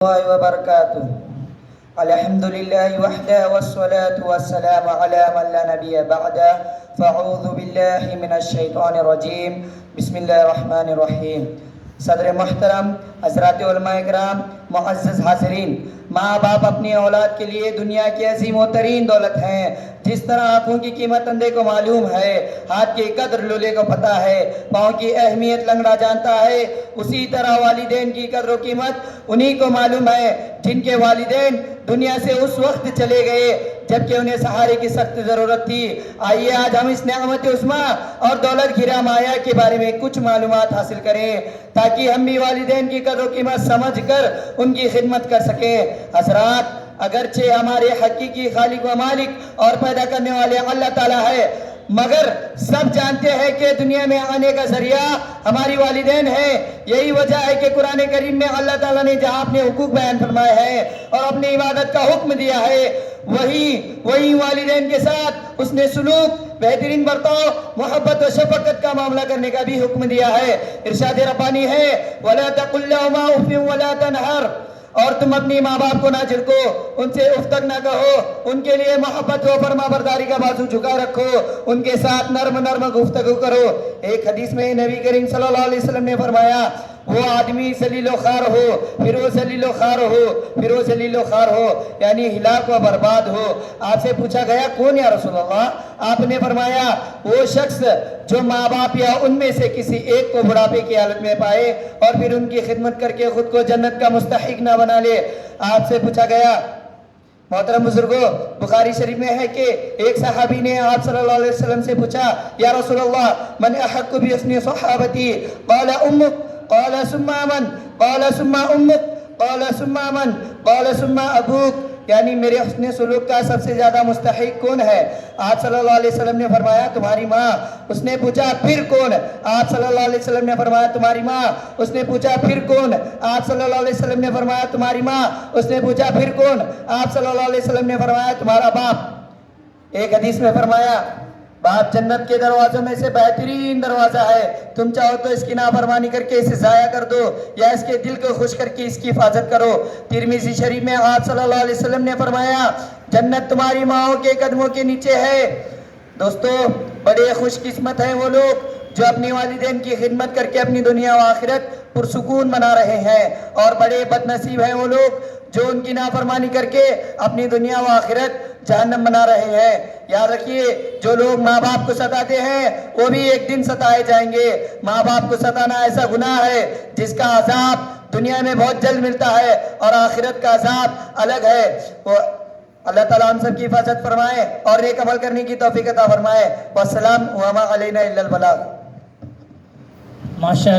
الله وبركاته. الحمد لله وحده والصلاة والسلام على من لا نبي بعده. فاعوذ بالله من الشیطان الرجیم. بسم اللہ الرحمن الرحیم. صدر محترم، حضرات علماء اکرام، معزز حاضرین، ماں باپ اپنی اولاد کے لیے دنیا کی عظیم و ترین دولت ہیں. جس طرح آنکھوں کی قیمت اندھے کو معلوم ہے، ہاتھ کی قدر لولے کو پتہ ہے، پاؤں کی اہمیت لنگڑا جانتا ہے، اسی طرح والدین کی قدر و قیمت انہی کو معلوم ہے جن کے والدین دنیا سے اس وقت چلے گئے جبکہ انہیں سہارے کی سخت ضرورت تھی. آئیے آج ہم اس نعمت عظمیٰ اور دولت گھرا مایا کے بارے میں کچھ معلومات حاصل کریں تاکہ ہم بھی والدین کی قدر و قیمت سمجھ کر ان کی خدمت کر سکیں. حضرات، اگرچہ ہمارے حقیقی خالق و مالک اور پیدا کرنے والے اللہ تعالیٰ ہے، مگر سب جانتے ہیں کہ دنیا میں آنے کا ذریعہ ہماری والدین ہیں. یہی وجہ ہے کہ قرآن کریم میں اللہ تعالیٰ نے جہاں اپنے حقوق بیان فرمائے ہیں اور اپنی عبادت کا حکم دیا ہے، وہی والدین کے ساتھ اس نے سلوک، بہترین برتاؤ، محبت و شفقت کا معاملہ کرنے کا بھی حکم دیا ہے. ارشاد ربانی ہے، وَلَا تَقُلْ لَهُمَا أُفٍّ وَلَا تَنْهَرْ، اور تم اپنی ماں باپ کو نہ جھڑکو، ان سے اف تک نہ کہو، ان کے لیے محبت و فرما برداری کا بازو جھکا رکھو، ان کے ساتھ نرم گفتگو کرو. ایک حدیث میں نبی کریم صلی اللہ علیہ وسلم نے فرمایا، وہ آدمی ذلیل و خوار ہو، پھر وہ ذلیل و خوار ہو، پھر وہ ذلیل و خوار ہو، یعنی ہلاک و برباد ہو. آپ سے پوچھا گیا، کون یا رسول اللہ؟ آپ نے فرمایا، وہ شخص جو ماں باپ یا ان میں سے کسی ایک کو بڑھاپے کی حالت میں پائے اور پھر ان کی خدمت کر کے خود کو جنت کا مستحق نہ بنا لے. آپ سے پوچھا گیا، محترم بزرگوں، بخاری شریف میں ہے کہ ایک صحابی نے آپ صلی اللہ علیہ وسلم سے پوچھا، یا رسول اللہ، من احق بحسن صحابتی؟ قال امک، قال ثم من، قال ثم امک، قال ثم من، قال ثم ابوک، یعنی میرے حسن سلوک کا سب سے زیادہ مستحق کون ہے؟ آپ صلی اللہ علیہ وسلم نے فرمایا، تمہاری ماں. اس نے پوچھا، پھر کون؟ آپ صلی اللہ علیہ وسلم نے فرمایا، تمہاری ماں. اس نے پوچھا، پھر کون؟ آپ صلی اللہ علیہ وسلم نے فرمایا، تمہاری ماں. اس نے پوچھا، پھر کون؟ آپ صلی اللہ علیہ وسلم نے فرمایا، تمہارا باپ. ایک حدیث میں فرمایا، باپ جنت کے دروازوں میں سے بہترین دروازہ ہے، تم چاہو تو اس کی نافرمانی کر کے اسے ضائع کر دو یا اس کے دل کو خوش کر کے اس کی حفاظت کرو. ترمذی شریف میں آپ صلی اللہ علیہ وسلم نے فرمایا، جنت تمہاری ماؤں کے قدموں کے نیچے ہے. دوستو، بڑے خوش قسمت ہیں وہ لوگ جو اپنی والدین کی خدمت کر کے اپنی دنیا و آخرت پرسکون بنا رہے ہیں، اور بڑے بد نصیب ہیں وہ لوگ جو ان کی نافرمانی کر کے اپنی دنیا و آخرت جہنم بنا رہے ہیں. یاد رکھیے، جو لوگ ماں باپ کو ستاتے ہیں وہ بھی ایک دن ستائے جائیں گے. ماں باپ کو ستانا ایسا گناہ ہے جس کا عذاب دنیا میں بہت جلد ملتا ہے اور آخرت کا عذاب الگ ہے. اللہ تعالیٰ ہم سب کی حفاظت فرمائے اور نیک عمل کرنے کی توفیق عطا فرمائے. والسلام وما علینا الا البلاغ. ماشاءاللہ.